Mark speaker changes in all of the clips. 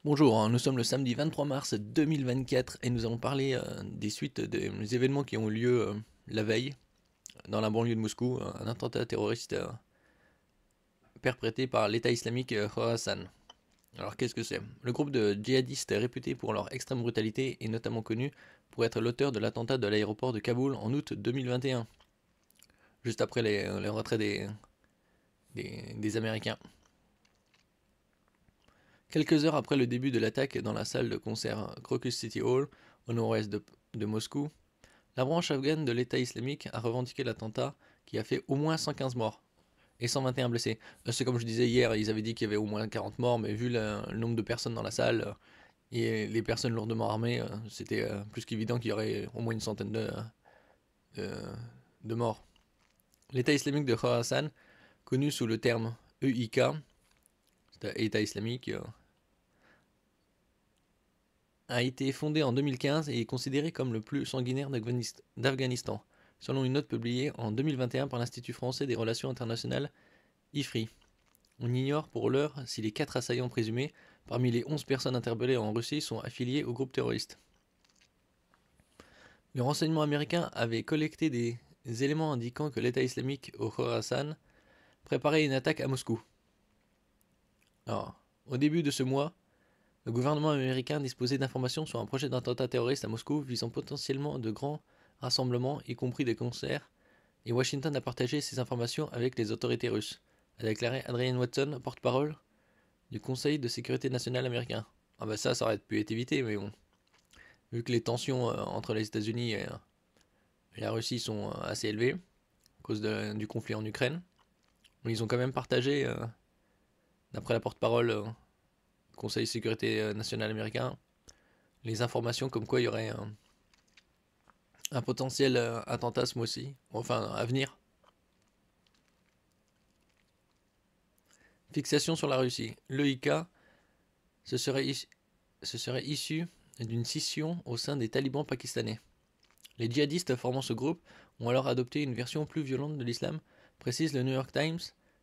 Speaker 1: Bonjour, nous sommes le samedi 23 mars 2024 et nous allons parler des suites des événements qui ont eu lieu la veille dans la banlieue de Moscou, un attentat terroriste perpétré par l'État islamique Khorasan. Alors qu'est-ce que c'est? Le groupe de djihadistes réputé pour leur extrême brutalité est notamment connu pour être l'auteur de l'attentat de l'aéroport de Kaboul en août 2021, juste après les retraits des Américains. Quelques heures après le début de l'attaque dans la salle de concert Crocus City Hall, au nord-ouest de Moscou, la branche afghane de l'État islamique a revendiqué l'attentat qui a fait au moins 115 morts et 121 blessés. C'est comme je disais hier, ils avaient dit qu'il y avait au moins 40 morts, mais vu le nombre de personnes dans la salle et les personnes lourdement armées, c'était plus qu'évident qu'il y aurait au moins une centaine de, de morts. L'État islamique de Khorasan, connu sous le terme EIK, État islamique, a été fondé en 2015 et est considéré comme le plus sanguinaire d'Afghanistan, selon une note publiée en 2021 par l'Institut français des relations internationales IFRI. On ignore pour l'heure si les 4 assaillants présumés, parmi les 11 personnes interpellées en Russie, sont affiliés au groupe terroriste. Le renseignement américain avait collecté des éléments indiquant que l'État islamique au Khorasan préparait une attaque à Moscou. Alors, au début de ce mois, le gouvernement américain disposait d'informations sur un projet d'attentat terroriste à Moscou visant potentiellement de grands rassemblements, y compris des concerts, et Washington a partagé ces informations avec les autorités russes, a déclaré Adrienne Watson, porte-parole du Conseil de sécurité nationale américain. Ah bah ça aurait pu être évité, mais bon. Vu que les tensions entre les États-Unis et la Russie sont assez élevées, à cause du conflit en Ukraine, ils ont quand même partagé, d'après la porte-parole du Conseil de sécurité nationale américain, les informations comme quoi il y aurait un potentiel attentat ce mois-ci, enfin à venir. Fixation sur la Russie. L'EIK se serait issu d'une scission au sein des talibans pakistanais. Les djihadistes formant ce groupe ont alors adopté une version plus violente de l'islam, précise le New York Times,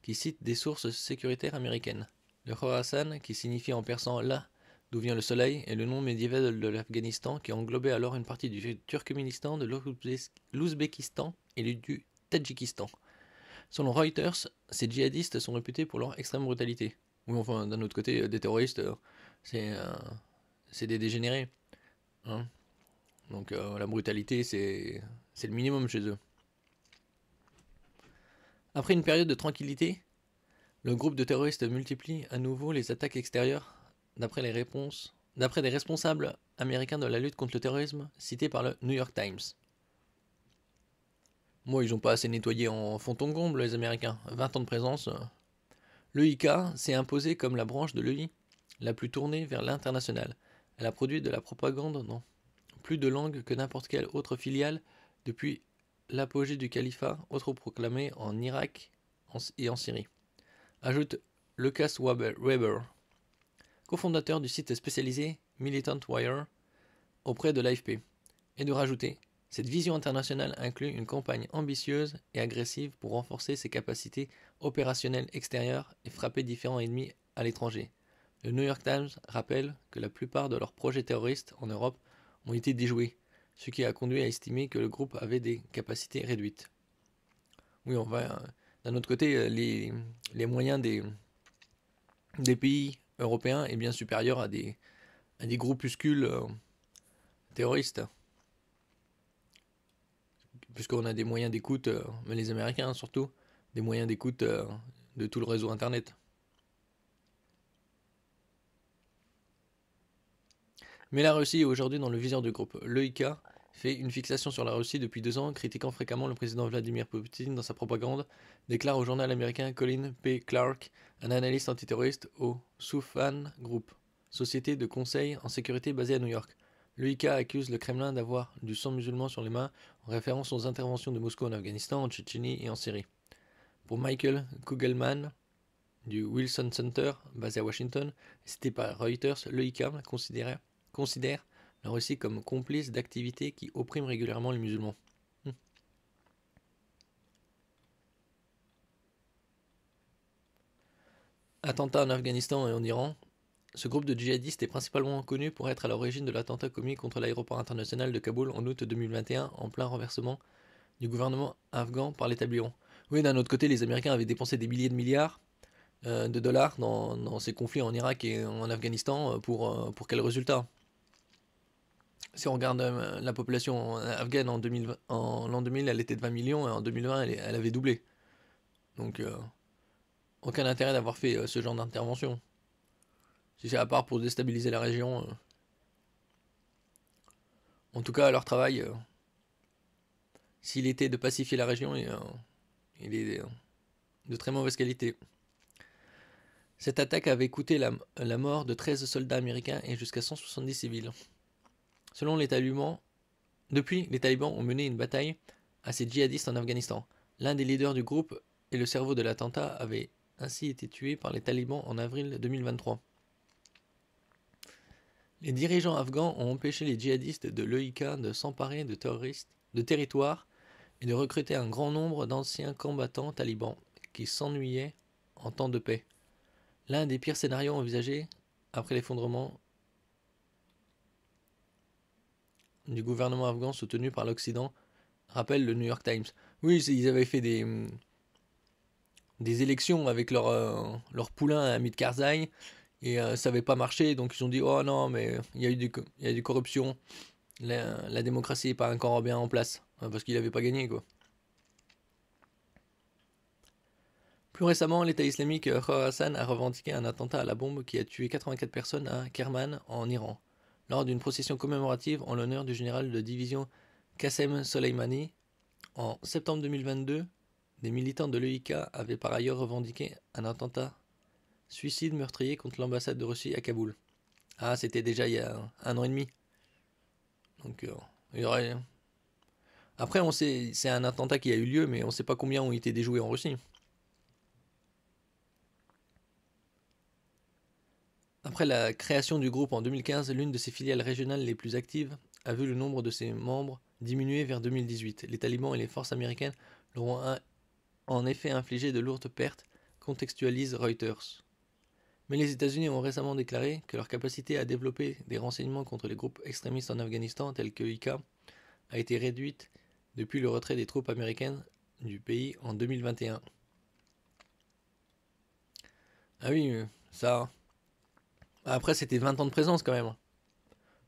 Speaker 1: qui cite des sources sécuritaires américaines. Le Khorasan, qui signifie en persan là d'où vient le soleil, est le nom médiéval de l'Afghanistan qui englobait alors une partie du Turkménistan, de l'Ouzbékistan et du Tadjikistan. Selon Reuters, ces djihadistes sont réputés pour leur extrême brutalité. Oui, enfin, d'un autre côté, des terroristes, c'est des dégénérés. Hein. Donc la brutalité, c'est le minimum chez eux. Après une période de tranquillité, le groupe de terroristes multiplie à nouveau les attaques extérieures d'après des responsables américains de la lutte contre le terrorisme cités par le New York Times. Moi, ils n'ont pas assez nettoyé en fond en comble, les Américains. 20 ans de présence. L'EIK s'est imposée comme la branche de l'EI la plus tournée vers l'international. Elle a produit de la propagande dans plus de langues que n'importe quelle autre filiale depuis l'apogée du califat autoproclamé en Irak et en Syrie. Ajoute Lucas Weber, cofondateur du site spécialisé Militant Wire auprès de l'AFP, et de rajouter cette vision internationale inclut une campagne ambitieuse et agressive pour renforcer ses capacités opérationnelles extérieures et frapper différents ennemis à l'étranger. Le New York Times rappelle que la plupart de leurs projets terroristes en Europe ont été déjoués, ce qui a conduit à estimer que le groupe avait des capacités réduites. Oui, on va. D'un autre côté, les moyens des pays européens est bien supérieur à des groupuscules terroristes, puisqu'on a des moyens d'écoute, mais les Américains surtout, des moyens d'écoute de tout le réseau Internet. Mais la Russie est aujourd'hui dans le viseur du groupe. L'EIK fait une fixation sur la Russie depuis 2 ans, critiquant fréquemment le président Vladimir Poutine dans sa propagande, déclare au journal américain Colin P. Clark, un analyste antiterroriste au Soufan Group, société de conseil en sécurité basée à New York. L'EIK accuse le Kremlin d'avoir du sang musulman sur les mains en référence aux interventions de Moscou en Afghanistan, en Tchétchénie et en Syrie. Pour Michael Kugelman, du Wilson Center, basé à Washington, cité par Reuters, l'EIK considère la Russie comme complice d'activités qui oppriment régulièrement les musulmans. Attentats en Afghanistan et en Iran. Ce groupe de djihadistes est principalement connu pour être à l'origine de l'attentat commis contre l'aéroport international de Kaboul en août 2021, en plein renversement du gouvernement afghan par les talibans. Oui, d'un autre côté, les Américains avaient dépensé des milliers de milliards de dollars dans ces conflits en Irak et en Afghanistan pour quel résultat? Si on regarde la population afghane en l'an 2000, elle était de 20 millions et en 2020, elle avait doublé. Donc, aucun intérêt d'avoir fait ce genre d'intervention. Si c'est à part pour déstabiliser la région. En tout cas, leur travail, s'il était de pacifier la région, il est de très mauvaise qualité. Cette attaque avait coûté la mort de 13 soldats américains et jusqu'à 170 civils. Selon les talibans, depuis, les talibans ont mené une bataille à ces djihadistes en Afghanistan. L'un des leaders du groupe et le cerveau de l'attentat avait ainsi été tué par les talibans en avril 2023. Les dirigeants afghans ont empêché les djihadistes de l'EIK de s'emparer de territoires et de recruter un grand nombre d'anciens combattants talibans qui s'ennuyaient en temps de paix. L'un des pires scénarios envisagés après l'effondrement du gouvernement afghan soutenu par l'Occident, rappelle le New York Times. Oui, ils avaient fait des élections avec leur poulain Hamid Karzai et ça n'avait pas marché, donc ils ont dit oh non, mais il y a du corruption, la démocratie n'est pas encore bien en place, parce qu'il n'avait pas gagné quoi. Plus récemment, l'État islamique Khorasan a revendiqué un attentat à la bombe qui a tué 84 personnes à Kerman en Iran, lors d'une procession commémorative en l'honneur du général de division Qassem Soleimani. En septembre 2022, des militants de l'EIK avaient par ailleurs revendiqué un attentat suicide meurtrier contre l'ambassade de Russie à Kaboul. Ah, c'était déjà il y a un an et demi. Donc, il y aurait... Après, on sait, c'est un attentat qui a eu lieu, mais on ne sait pas combien ont été déjoués en Russie. Après la création du groupe en 2015, l'une de ses filiales régionales les plus actives a vu le nombre de ses membres diminuer vers 2018. Les talibans et les forces américaines leur ont en effet infligé de lourdes pertes, contextualise Reuters. Mais les États-Unis ont récemment déclaré que leur capacité à développer des renseignements contre les groupes extrémistes en Afghanistan tels que IK a été réduite depuis le retrait des troupes américaines du pays en 2021. Ah oui, ça... Après, c'était 20 ans de présence quand même.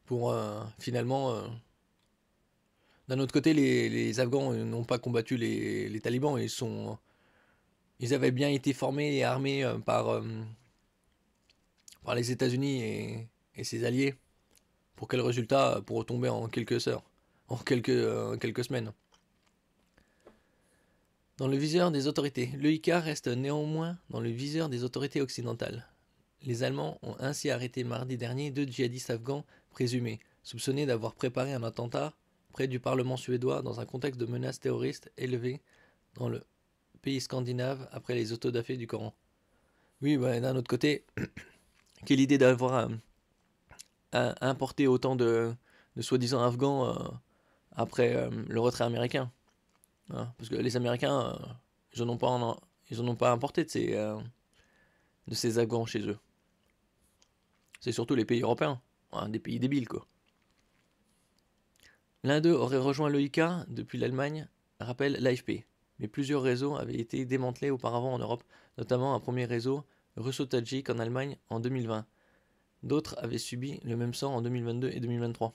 Speaker 1: Pour finalement... D'un autre côté, les Afghans n'ont pas combattu les talibans. Ils avaient bien été formés et armés par les États-Unis et ses alliés. Pour quel résultat? Pour retomber en quelques heures, en quelques semaines. Dans le viseur des autorités, l'EIK reste néanmoins dans le viseur des autorités occidentales. Les Allemands ont ainsi arrêté mardi dernier 2 djihadistes afghans présumés, soupçonnés d'avoir préparé un attentat près du Parlement suédois dans un contexte de menace terroriste élevée dans le pays scandinave après les autodafés du Coran. Oui, bah, d'un autre côté, quelle idée d'avoir importé autant de soi-disant afghans après le retrait américain. Hein, parce que les Américains, ils en ont pas importé de ces afghans chez eux. C'est surtout les pays européens, hein, des pays débiles quoi. L'un d'eux aurait rejoint l'EIK depuis l'Allemagne, rappelle l'AFP. Mais plusieurs réseaux avaient été démantelés auparavant en Europe, notamment un premier réseau russo-tadjik en Allemagne en 2020. D'autres avaient subi le même sort en 2022 et 2023.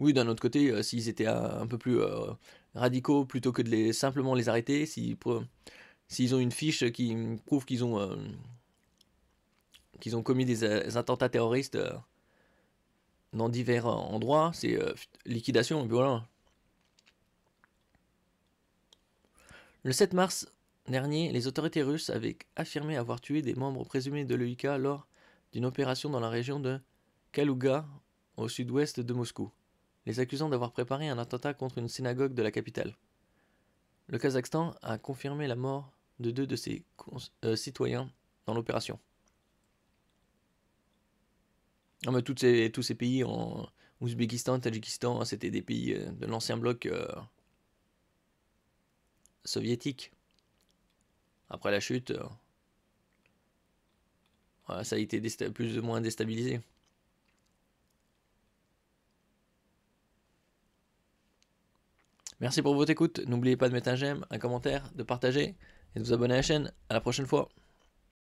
Speaker 1: Oui, d'un autre côté, s'ils étaient un peu plus radicaux, plutôt que de simplement les arrêter, s'ils ont une fiche qui prouve qu'ils ont commis des attentats terroristes dans divers endroits, c'est liquidation, et puis voilà. Le 7 mars dernier, les autorités russes avaient affirmé avoir tué des membres présumés de l'EIK lors d'une opération dans la région de Kaluga, au sud-ouest de Moscou, les accusant d'avoir préparé un attentat contre une synagogue de la capitale. Le Kazakhstan a confirmé la mort de 2 de ses citoyens dans l'opération. Non, mais tous ces pays en Ouzbékistan, Tadjikistan, c'était des pays de l'ancien bloc soviétique. Après la chute, Voilà, ça a été plus ou moins déstabilisé. Merci pour votre écoute. N'oubliez pas de mettre un j'aime, un commentaire, de partager et de vous abonner à la chaîne. À la prochaine fois.